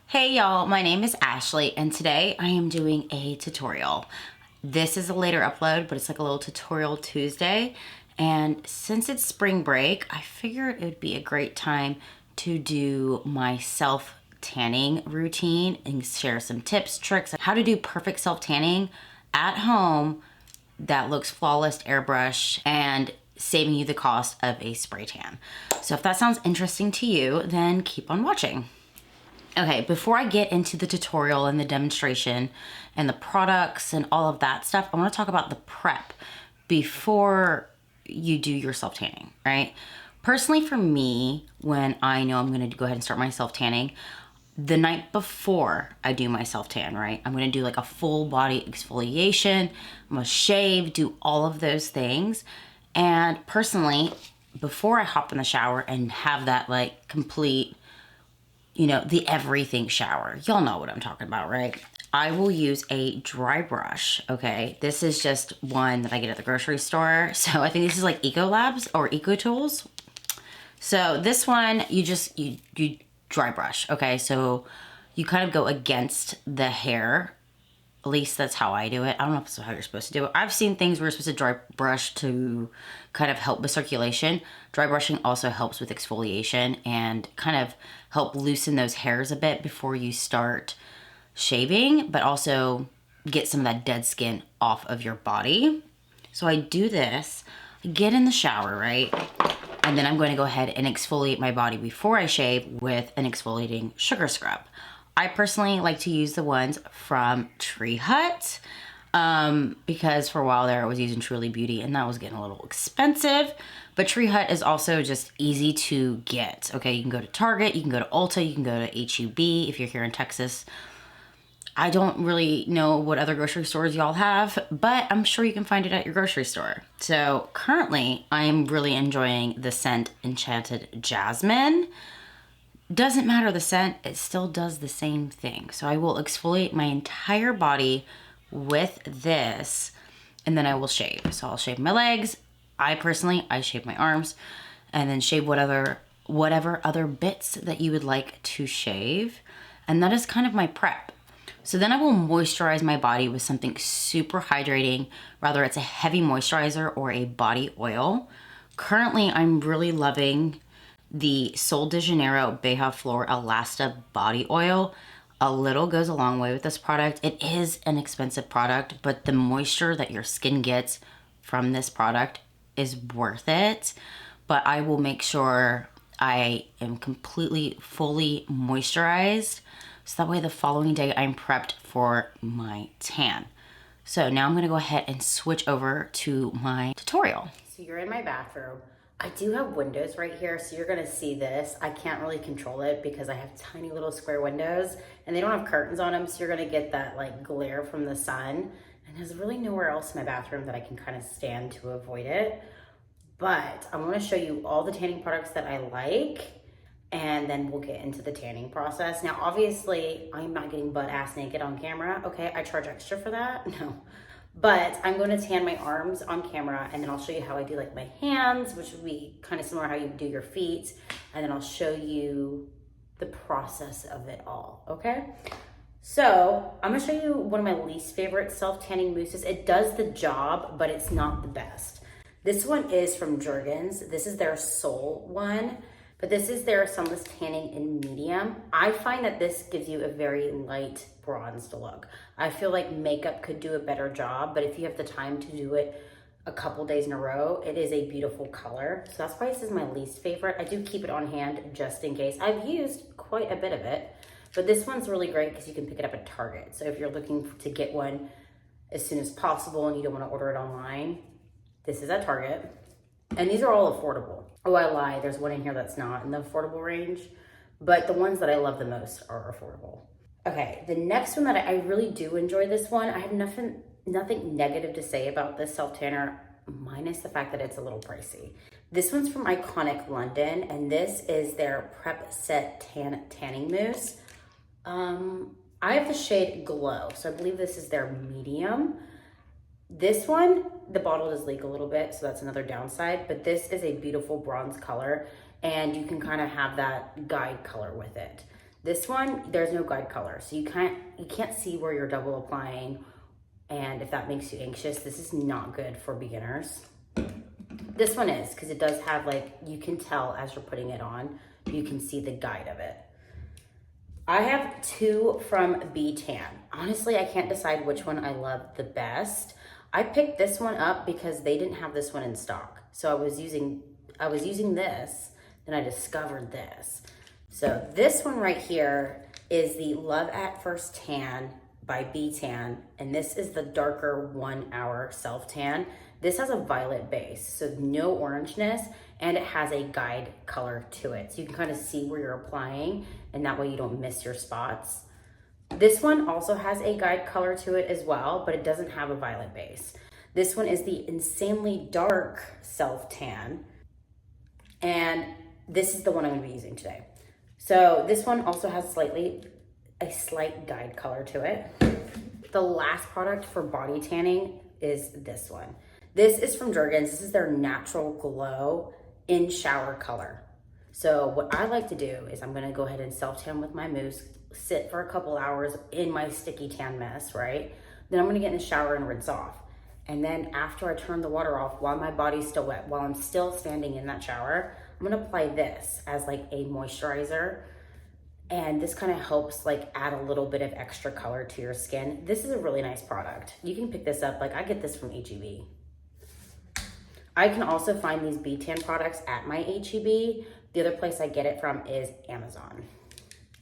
Hey y'all, my name is Ashley and today I am doing a tutorial. This is a later upload, but it's like a little tutorial Tuesday. And since it's spring break, I figured it would be a great time to do my self tanning routine and share some tips, tricks, how to do perfect self tanning at home that looks flawless, airbrush, and saving you the cost of a spray tan. So if that sounds interesting to you, then keep on watching. Okay, before I get into the tutorial and the demonstration and the products and all of that stuff, I want to talk about the prep before you do your self-tanning, right? Personally, for me, when I know I'm going to go ahead and start my self-tanning, the night before I do my self-tan, right? I'm going to do like a full body exfoliation. I'm going to shave, do all of those things. And personally, before I hop in the shower and have that like complete, the everything shower. Y'all know what I'm talking about, right? I will use a dry brush, okay? This is just one that I get at the grocery store. So I think this is like Ecolabs or Eco Tools. So this one, you dry brush, okay? So you kind of go against the hair. At least that's how I do it. I don't know if that's how you're supposed to do it. I've seen things where you're supposed to dry brush to kind of help with circulation. Dry brushing also helps with exfoliation and kind of help loosen those hairs a bit before you start shaving, but also get some of that dead skin off of your body. So I do this, I get in the shower, right? And then I'm going to go ahead and exfoliate my body before I shave with an exfoliating sugar scrub. I personally like to use the ones from Tree Hut because for a while there I was using Truly Beauty and that was getting a little expensive. But Tree Hut is also just easy to get. Okay, you can go to Target, you can go to Ulta, you can go to H-E-B if you're here in Texas. I don't really know what other grocery stores y'all have, but I'm sure you can find it at your grocery store. So currently I'm really enjoying the scent Enchanted Jasmine. Doesn't matter the scent, it still does the same thing. So I will exfoliate my entire body with this and then I will shave. So I'll shave my legs. I shave my arms and then shave whatever other bits that you would like to shave. And that is kind of my prep. So then I will moisturize my body with something super hydrating, whether it's a heavy moisturizer or a body oil. Currently, I'm really loving the Sol de Janeiro Beija Flor Elasta body oil. A little goes a long way with this product. It is an expensive product, but the moisture that your skin gets from this product is worth it. But I will make sure I am completely, fully moisturized. So that way the following day I'm prepped for my tan. So now I'm gonna go ahead and switch over to my tutorial. So you're in my bathroom. I do have windows right here, so you're gonna see this. I can't really control it because I have tiny little square windows and they don't have curtains on them, so you're gonna get that like glare from the sun. And there's really nowhere else in my bathroom that I can kind of stand to avoid it. But I'm gonna show you all the tanning products that I like and then we'll get into the tanning process. Now, obviously, I'm not getting butt-ass naked on camera, okay? I charge extra for that, no. But I'm going to tan my arms on camera and then I'll show you how I do like my hands, which would be kind of similar how you do your feet. And then I'll show you the process of it all, okay? So I'm gonna show you one of my least favorite self-tanning mousses. It does the job, but it's not the best. This one is from Jergens. This is their Sol one, but this is their Sunless Tanning in medium. I find that this gives you a very light bronzed look. I feel like makeup could do a better job, but if you have the time to do it a couple days in a row, it is a beautiful color. So that's why this is my least favorite. I do keep it on hand just in case. I've used quite a bit of it, but this one's really great because you can pick it up at Target. So if you're looking to get one as soon as possible and you don't want to order it online, this is at Target. And these are all affordable. Oh, I lied. There's one in here that's not in the affordable range, but the ones that I love the most are affordable. Okay, the next one that I really do enjoy this one. I have nothing negative to say about this self-tanner, minus the fact that it's a little pricey. This one's from Iconic London, and this is their Prep Set Tanning Mousse. I have the shade Glow, so I believe this is their medium. This one, the bottle does leak a little bit, so that's another downside, but this is a beautiful bronze color, and you can kind of have that guide color with it. This one, there's no guide color, so you can't see where you're double applying, and if that makes you anxious, this is not good for beginners. This one is, because it does have like, you can tell as you're putting it on, you can see the guide of it. I have two from B-Tan. Honestly, I can't decide which one I love the best. I picked this one up because they didn't have this one in stock. So I was using this, then I discovered this. So this one right here is the Love at First Tan by B-Tan, and this is the darker 1 hour self tan. This has a violet base, so no orangeness, and it has a guide color to it. So you can kind of see where you're applying, and that way you don't miss your spots. This one also has a guide color to it as well, but it doesn't have a violet base. This one is the Insanely Dark Self Tan, and this is the one I'm gonna be using today. So this one also has a slight guide color to it. The last product for body tanning is this one. This is from Jergens. This is their Natural Glow in Shower Color. So what I like to do is I'm gonna go ahead and self-tan with my mousse, sit for a couple hours in my sticky tan mess, right? Then I'm gonna get in the shower and rinse off. And then after I turn the water off, while my body's still wet, while I'm still standing in that shower, I'm gonna apply this as like a moisturizer. And this kind of helps like add a little bit of extra color to your skin. This is a really nice product. You can pick this up, like I get this from H-E-B. I can also find these B-Tan products at my H-E-B. The other place I get it from is Amazon.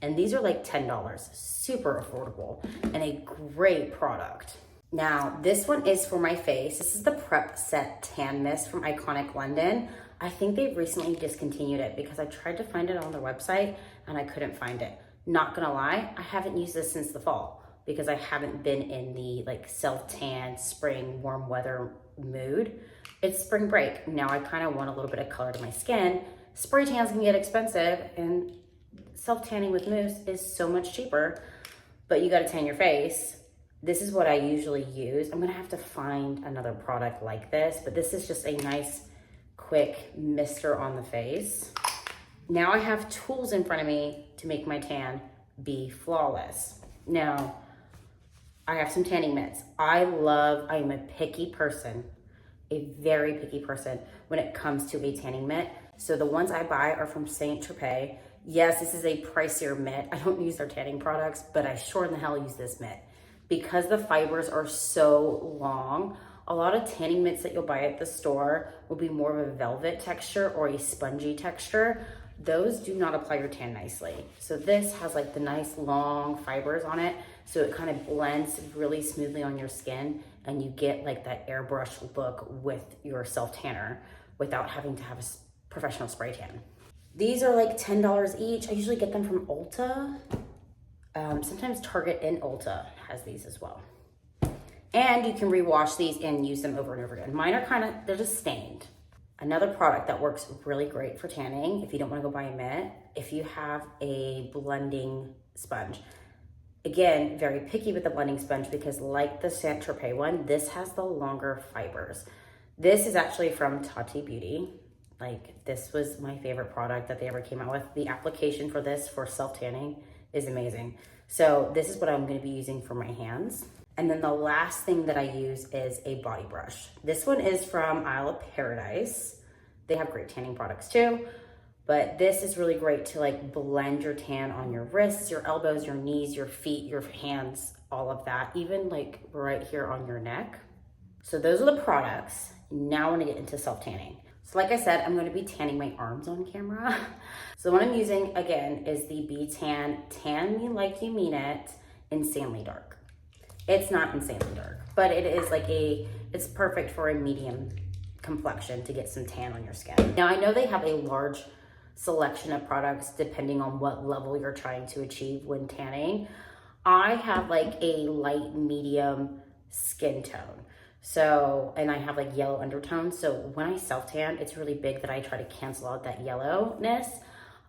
And these are like $10, super affordable and a great product. Now, this one is for my face. This is the Prep Set Tan Mist from Iconic London. I think they've recently discontinued it because I tried to find it on their website and I couldn't find it. Not gonna lie, I haven't used this since the fall because I haven't been in the like self-tan, spring, warm weather mood. It's spring break. Now I kind of want a little bit of color to my skin. Spray tans can get expensive and self-tanning with mousse is so much cheaper, but you gotta tan your face. This is what I usually use. I'm gonna have to find another product like this, but this is just a nice, quick mister on the face. Now I have tools in front of me to make my tan be flawless. Now, I have some tanning mitts. I am a picky person, a very picky person when it comes to a tanning mitt. So the ones I buy are from Saint Tropez. Yes, this is a pricier mitt. I don't use their tanning products, but I sure in the hell use this mitt. Because the fibers are so long, a lot of tanning mitts that you'll buy at the store will be more of a velvet texture or a spongy texture. Those do not apply your tan nicely. So this has like the nice long fibers on it, so it kind of blends really smoothly on your skin and you get like that airbrush look with your self-tanner without having to have a professional spray tan. These are like $10 each. I usually get them from Ulta. Sometimes Target and Ulta has these as well. And you can rewash these and use them over and over again. Mine are they're just stained. Another product that works really great for tanning, if you don't want to go buy a mitt, if you have a blending sponge. Again, very picky with the blending sponge because like the Saint Tropez one, this has the longer fibers. This is actually from Tati Beauty. Like this was my favorite product that they ever came out with. The application for this for self-tanning is amazing. So this is what I'm going to be using for my hands. And then the last thing that I use is a body brush. This one is from Isle of Paradise. They have great tanning products too, but this is really great to like blend your tan on your wrists, your elbows, your knees, your feet, your hands, all of that, even like right here on your neck. So those are the products. Now I want to get into self-tanning. So like I said, I'm going to be tanning my arms on camera. So what I'm using again is the B-Tan Tan Me Like You Mean It Insanely Dark. It's not insanely dark, but it is like it's perfect for a medium complexion to get some tan on your skin. Now I know they have a large selection of products depending on what level you're trying to achieve when tanning. I have like a light medium skin tone. So, and I have like yellow undertones. So when I self-tan, it's really big that I try to cancel out that yellowness.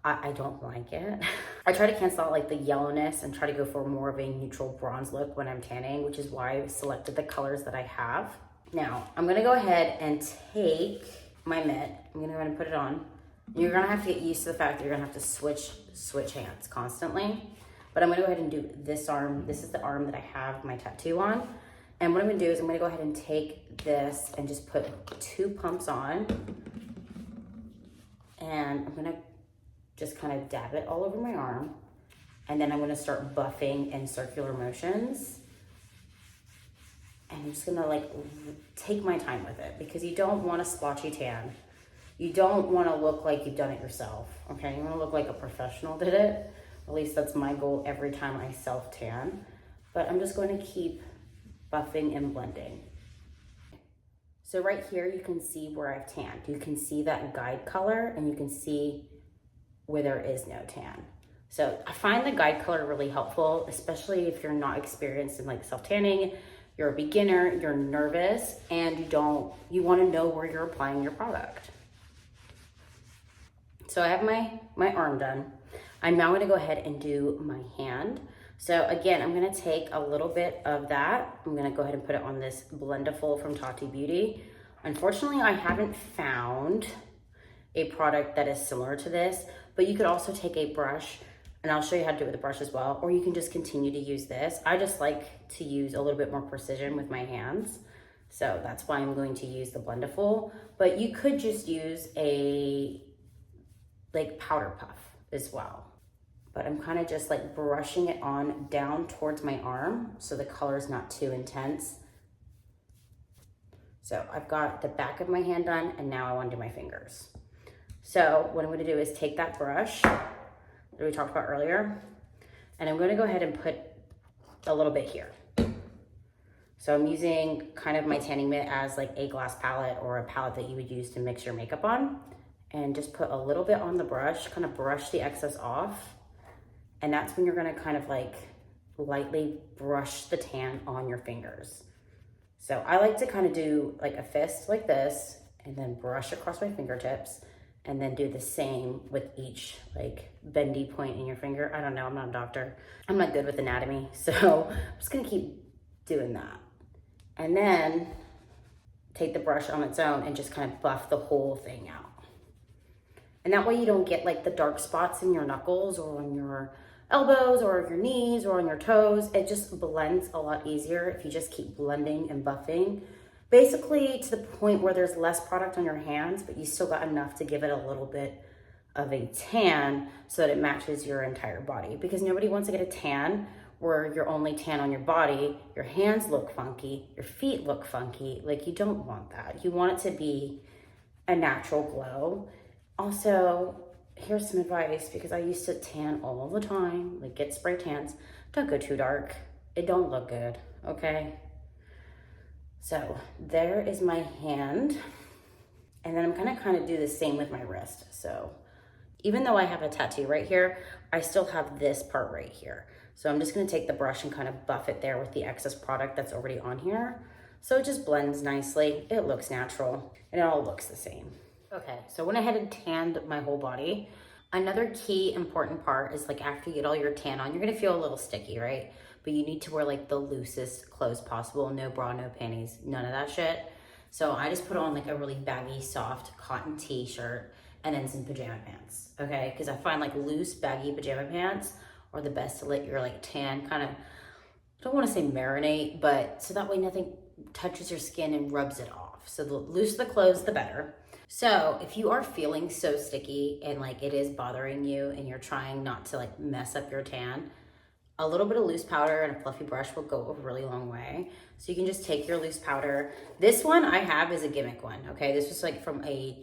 I don't like it. I try to cancel out like the yellowness and try to go for more of a neutral bronze look when I'm tanning, which is why I selected the colors that I have. Now, I'm gonna go ahead and take my mitt. I'm gonna go ahead and put it on. You're gonna have to get used to the fact that you're gonna have to switch hands constantly. But I'm gonna go ahead and do this arm. This is the arm that I have my tattoo on. And what I'm gonna do is I'm gonna go ahead and take this and just put 2 pumps on. And I'm gonna just kind of dab it all over my arm. And then I'm gonna start buffing in circular motions. And I'm just gonna like take my time with it because you don't want a splotchy tan. You don't wanna look like you've done it yourself, okay? You wanna look like a professional did it. At least that's my goal every time I self-tan. But I'm just going to keep buffing and blending. So right here, you can see where I've tanned. You can see that guide color and you can see where there is no tan. So I find the guide color really helpful, especially if you're not experienced in like self-tanning, you're a beginner, you're nervous, and you want to know where you're applying your product. So I have my arm done. I'm now gonna go ahead and do my hand. So again, I'm gonna take a little bit of that. I'm gonna go ahead and put it on this Blendiful from Tati Beauty. Unfortunately, I haven't found a product that is similar to this, but you could also take a brush, and I'll show you how to do it with a brush as well, or you can just continue to use this. I just like to use a little bit more precision with my hands. So that's why I'm going to use the Blendiful, but you could just use a like powder puff as well. But I'm kind of just like brushing it on down towards my arm so the color is not too intense. So I've got the back of my hand done and now I want to do my fingers. So what I'm going to do is take that brush that we talked about earlier and I'm going to go ahead and put a little bit here. So I'm using kind of my tanning mitt as like a glass palette or a palette that you would use to mix your makeup on, and just put a little bit on the brush, kind of brush the excess off. And that's when you're gonna kind of like lightly brush the tan on your fingers. So I like to kind of do like a fist like this and then brush across my fingertips and then do the same with each like bendy point in your finger. I don't know, I'm not a doctor. I'm not good with anatomy. So I'm just gonna keep doing that. And then take the brush on its own and just kind of buff the whole thing out. And that way you don't get like the dark spots in your knuckles or on your elbows or your knees or on your toes. It just blends a lot easier if you just keep blending and buffing. Basically to the point where there's less product on your hands, but you still got enough to give it a little bit of a tan so that it matches your entire body. Because nobody wants to get a tan where you're only tan on your body, your hands look funky, your feet look funky. Like you don't want that. You want it to be a natural glow. Also, here's some advice because I used to tan all the time, like get spray tans. Don't go too dark. It don't look good, okay? So there is my hand. And then I'm gonna kind of do the same with my wrist. So even though I have a tattoo right here, I still have this part right here. So I'm just gonna take the brush and kind of buff it there with the excess product that's already on here. So it just blends nicely. It looks natural and it all looks the same. Okay, so I went ahead and tanned my whole body. Another key important part is like after you get all your tan on, you're gonna feel a little sticky, right? But you need to wear like the loosest clothes possible. No bra, no panties, none of that shit. So I just put on like a really baggy, soft cotton t-shirt and then some pajama pants, okay? Because I find like loose, baggy pajama pants are the best to let your like tan kind of, I don't wanna say marinate, but so that way nothing touches your skin and rubs it off. So the looser the clothes, the better. So if you are feeling so sticky and like it is bothering you and you're trying not to like mess up your tan, a little bit of loose powder and a fluffy brush will go a really long way. So you can just take your loose powder. This one I have is a gimmick one, okay? This was like from I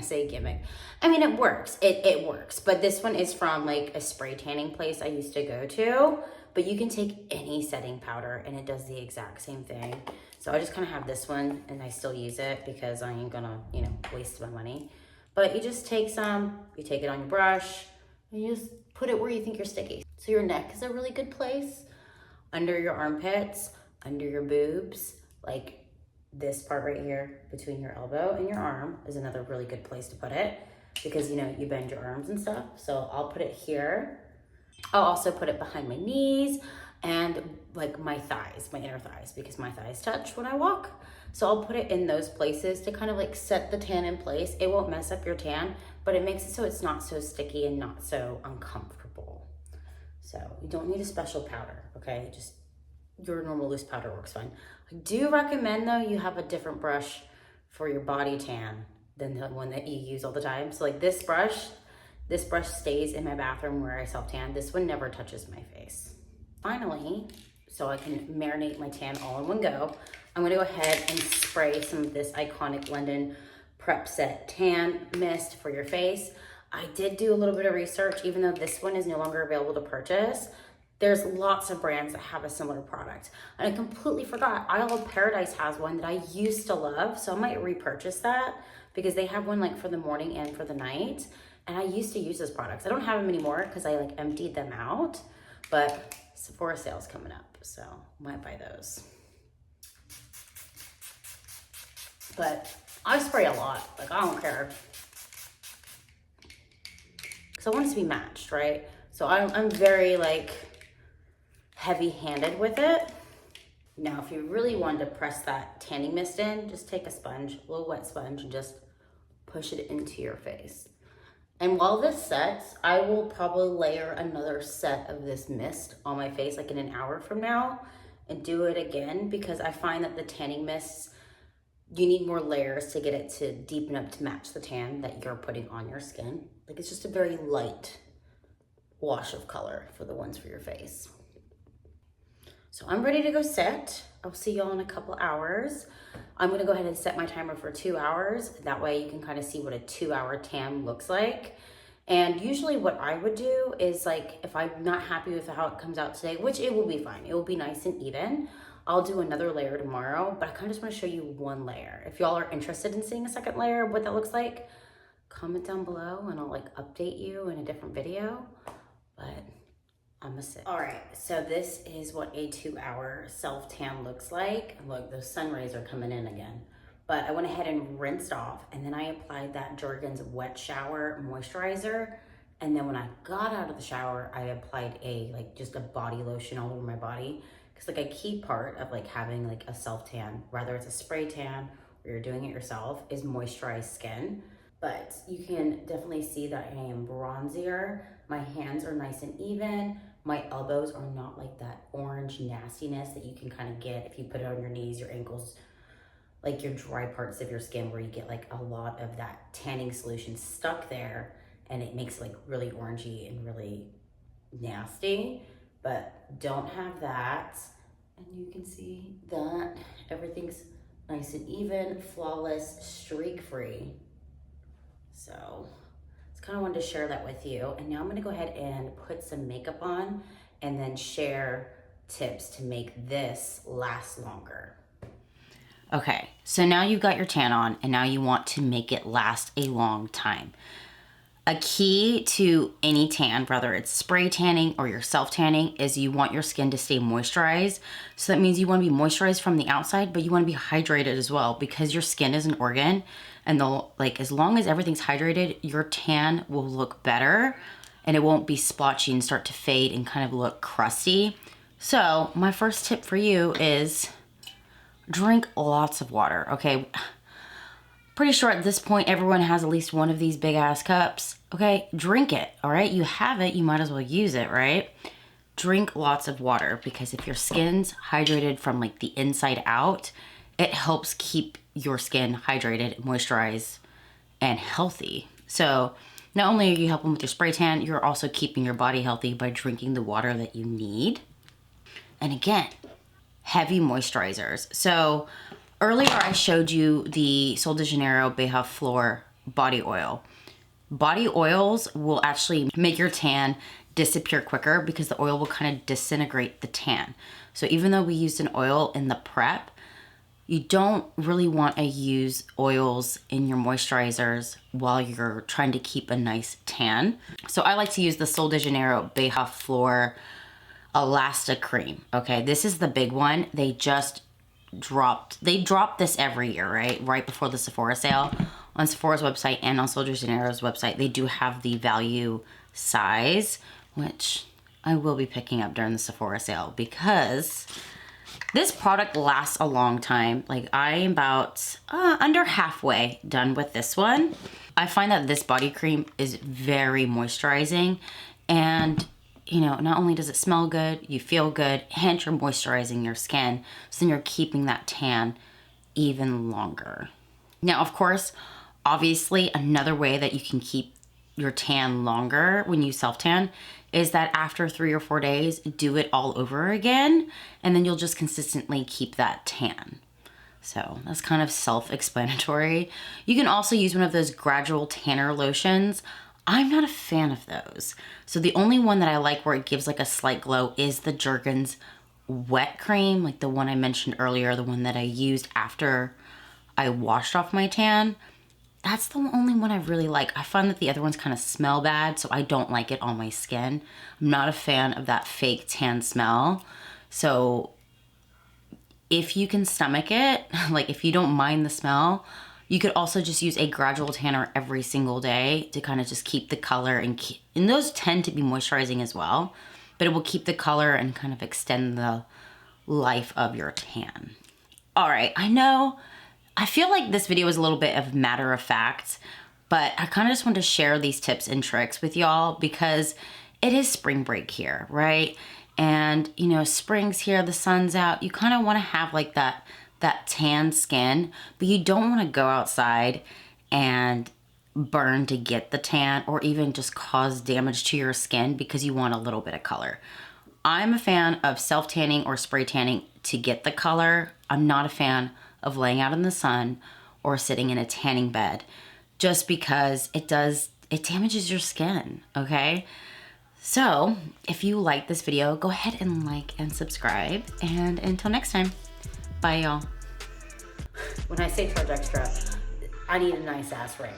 say gimmick. I mean, it works, it works. But this one is from like a spray tanning place I used to go to. But you can take any setting powder and it does the exact same thing. So I just kind of have this one and I still use it because I ain't gonna, you know, waste my money. But you just take some, you take it on your brush, and you just put it where you think you're sticky. So your neck is a really good place, under your armpits, under your boobs, like this part right here between your elbow and your arm is another really good place to put it because, you know, you bend your arms and stuff. So I'll put it here. I'll also put it behind my knees. and like my thighs, my inner thighs, because my thighs touch when I walk. So I'll put it in those places to kind of like set the tan in place. It won't mess up your tan, but it makes it so it's not so sticky and not so uncomfortable. So you don't need a special powder, okay? Just your normal loose powder works fine. I do recommend though you have a different brush for your body tan than the one that you use all the time. So like this brush stays in my bathroom where I self-tan. This one never touches my face. Finally, so I can marinate my tan all in one go, I'm gonna go ahead and spray some of this iconic London Prep Set Tan Mist for your face. I did do a little bit of research, even though this one is no longer available to purchase. There's lots of brands that have a similar product. And I completely forgot, Isle of Paradise has one that I used to love, so I might repurchase that because they have one like for the morning and for the night. And I used to use those products. I don't have them anymore because I like emptied them out, but Sephora sale's coming up, so might buy those. But I spray a lot, like I don't care. Because I want it to be matched, right? So I'm very like heavy-handed with it. Now, if you really wanted to press that tanning mist in, just take a sponge, a little wet sponge, and just push it into your face. And while this sets, I will probably layer another set of this mist on my face like in an hour from now and do it again, because I find that the tanning mists, you need more layers to get it to deepen up to match the tan that you're putting on your skin. Like it's just a very light wash of color for the ones for your face. So I'm ready to go set. I'll see y'all in a couple hours. I'm gonna go ahead and set my timer for 2 hours. That way you can kind of see what a 2-hour tan looks like. And usually what I would do is like, if I'm not happy with how it comes out today, which it will be fine, it will be nice and even, I'll do another layer tomorrow, but I kind of just wanna show you one layer. If y'all are interested in seeing a second layer of what that looks like, comment down below and I'll like update you in a different video, but I'm gonna sit. All right, so this is what a 2-hour self-tan looks like. Look, those sun rays are coming in again. But I went ahead and rinsed off, and then I applied that Jergens wet shower moisturizer. And then when I got out of the shower, I applied just a body lotion all over my body. Because like a key part of like having like a self-tan, whether it's a spray tan or you're doing it yourself, is moisturized skin. But you can definitely see that I am bronzier. My hands are nice and even. My elbows are not like that orange nastiness that you can kind of get if you put it on your knees, your ankles, like your dry parts of your skin where you get like a lot of that tanning solution stuck there and it makes it like really orangey and really nasty. But don't have that. And you can see that everything's nice and even, flawless, streak-free. So just kind of wanted to share that with you. And now I'm gonna go ahead and put some makeup on and then share tips to make this last longer. Okay, so now you've got your tan on and now you want to make it last a long time. A key to any tan, whether it's spray tanning or your self-tanning, is you want your skin to stay moisturized. So that means you want to be moisturized from the outside, but you want to be hydrated as well, because your skin is an organ. And as long as everything's hydrated, your tan will look better and it won't be splotchy and start to fade and kind of look crusty. So my first tip for you is drink lots of water, okay? Pretty sure at this point, everyone has at least one of these big ass cups, okay? Drink it, all right? You have it, you might as well use it, right? Drink lots of water, because if your skin's hydrated from like the inside out, it helps keep your skin hydrated, moisturized, and healthy. So not only are you helping with your spray tan, you're also keeping your body healthy by drinking the water that you need. And again, heavy moisturizers. So earlier I showed you the Sol de Janeiro Beija Flor body oil. Body oils will actually make your tan disappear quicker because the oil will kind of disintegrate the tan. So even though we used an oil in the prep, you don't really want to use oils in your moisturizers while you're trying to keep a nice tan. So I like to use the Sol de Janeiro Beija Flor Elasta Cream. Okay, this is the big one. They drop this every year, right before the Sephora sale. On Sephora's website and on Sol de Janeiro's website, they do have the value size, which I will be picking up during the Sephora sale because this product lasts a long time. Like I am about under halfway done with this one. I find that this body cream is very moisturizing, and you know, not only does it smell good, you feel good, and you're moisturizing your skin, so then you're keeping that tan even longer. Now, of course, obviously another way that you can keep your tan longer when you self-tan is that after 3 or 4 days, do it all over again, and then you'll just consistently keep that tan. So that's kind of self-explanatory. You can also use one of those gradual tanner lotions. I'm not a fan of those. So the only one that I like where it gives like a slight glow is the Jergens wet cream, like the one I mentioned earlier, the one that I used after I washed off my tan. That's the only one I really like. I find that the other ones kind of smell bad, so I don't like it on my skin. I'm not a fan of that fake tan smell. So if you can stomach it, like if you don't mind the smell, you could also just use a gradual tanner every single day to kind of just keep the color, and those tend to be moisturizing as well, but it will keep the color and kind of extend the life of your tan. All right, I feel like this video is a little bit of matter of fact, but I kind of just want to share these tips and tricks with y'all because it is spring break here, right? And you know, spring's here, the sun's out. You kind of want to have like that tan skin, but you don't want to go outside and burn to get the tan or even just cause damage to your skin because you want a little bit of color. I'm a fan of self-tanning or spray tanning to get the color. I'm not a fan of laying out in the sun or sitting in a tanning bed just because it damages your skin, okay? So if you like this video, go ahead and like and subscribe, and until next time, bye y'all. When I say charge extra, I need a nice ass ring.